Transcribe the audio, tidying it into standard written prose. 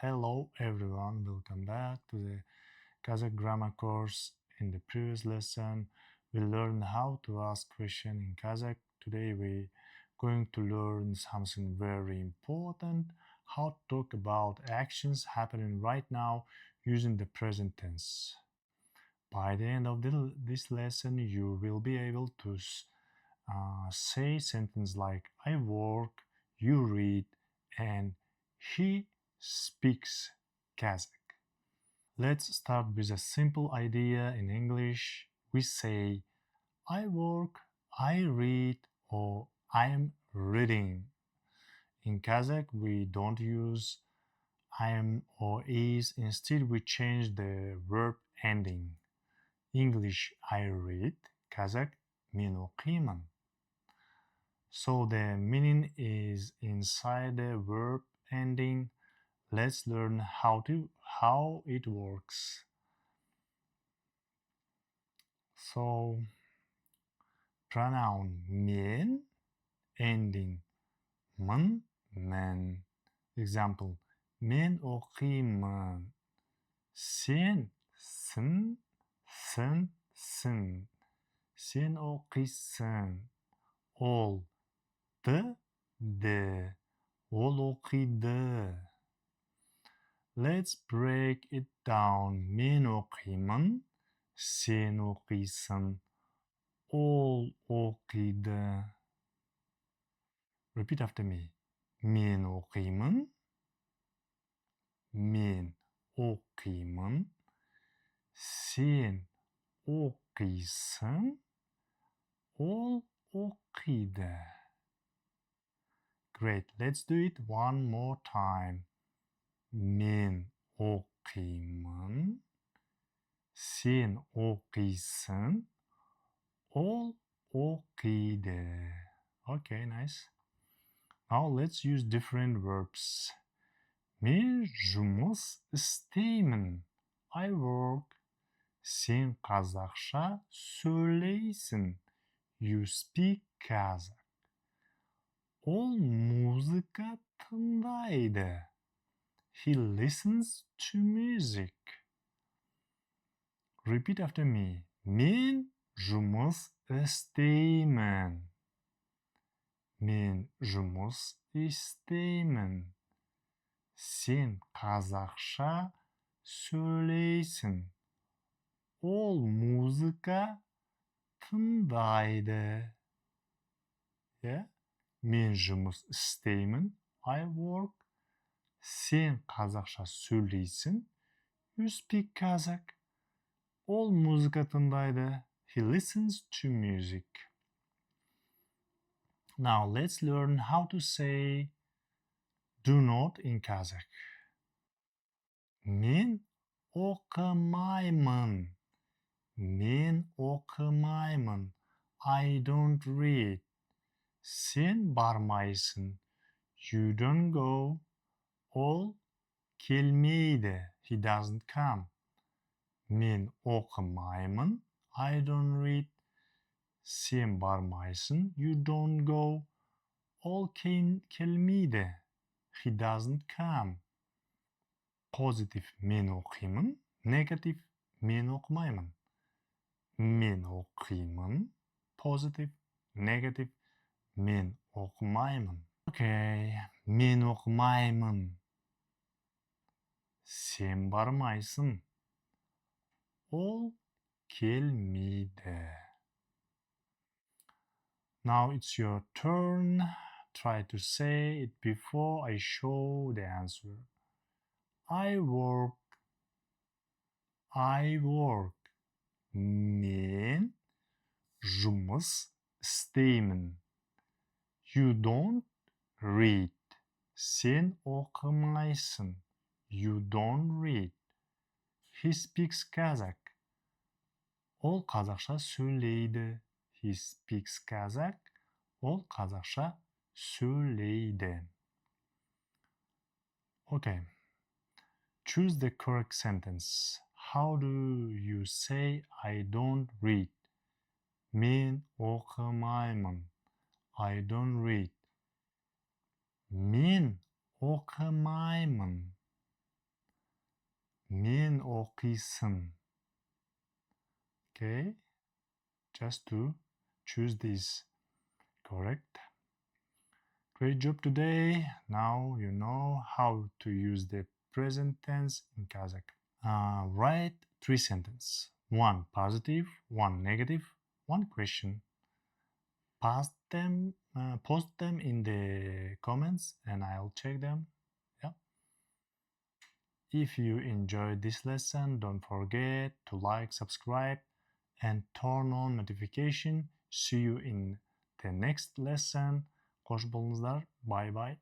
Hello everyone, welcome back to the Kazakh grammar course. In the previous lesson, we learned how to ask question in Kazakh. Today we going to learn something very important, how to talk about actions happening right now using the present tense. By the end of this lesson, you will be able to say sentence like I work, you read, and he speaks Kazakh. Let's start with a simple idea in English. We say I work, I read, or I am reading. In Kazakh, we don't use I am or is. Instead, we change the verb ending. English I read, Kazakh men оқимын. So the meaning is inside the verb ending. Let's learn how it works. So pronoun men ending мын, мен. Example: мен оқимын. Сен сін, сін. Сен оқисың. Ол ді. Ол оқиды. Let's break it down. Men оқимын. Сен оқисың. Ол оқиды. Repeat after me. Men оқимын. Men оқимын. Сен оқисың. Ол оқиды. Great. Let's do it one more time. Men оқимын. Сен оқисың. Ол оқиды. Okay, nice. Now let's use different verbs. Мен жұмыс істеймін. I work. Сен қазақша сөйлейсің. You speak Kazakh. Ол музыка тыңдайды. He listens to music. Repeat after me. Мен жұмыс істеймін. Мен жұмыс істеймін. Сен қазақша сөйлейсің. Ол музыка тыңдайды. Yeah? Мен жұмыс істеймін. I work. Сен қазақша сөйлейсің. You speak Kazakh. Ол музыка тыңдайды. He listens to music. Now let's learn how to say do not in Kazakh. Мен оқымаймын. Мен оқымаймын. I don't read. Сен бармайсың. You don't go. Ол келмейді. He doesn't come. Мен оқымаймын. I don't read. Сен бармайсың. You don't go. Ол келмейді. He doesn't come. Positive мен оқимын. Negative мен оқымаймын. Мен оқимын. Positive. Negative мен оқымаймын. Okay. Мен оқымаймын. Сен бармайсың. Ол келмейді. Now it's your turn. Try to say it before I show the answer. I work. I work. Мен жұмыс істеймін. You don't read. Сен оқымайсың. You don't read. He speaks Kazakh. Ол қазақша сөйлейді. He speaks Kazakh. Ол қазақша сөйлейді. Okay. Choose the correct sentence. How do you say I don't read? Мен оқымаймын. I don't read. Мен оқымаймын. Men оқисың. Okay, just to choose this. Correct. Great job today. Now you know how to use the present tense in Kazakh. Write 3 sentences. 1 positive, 1 negative, 1 question. Post them in the comments and I'll check them. Yeah. If you enjoyed this lesson, don't forget to like, subscribe, and turn on notification. See you in the next lesson. Қош болыңыздар. Bye bye.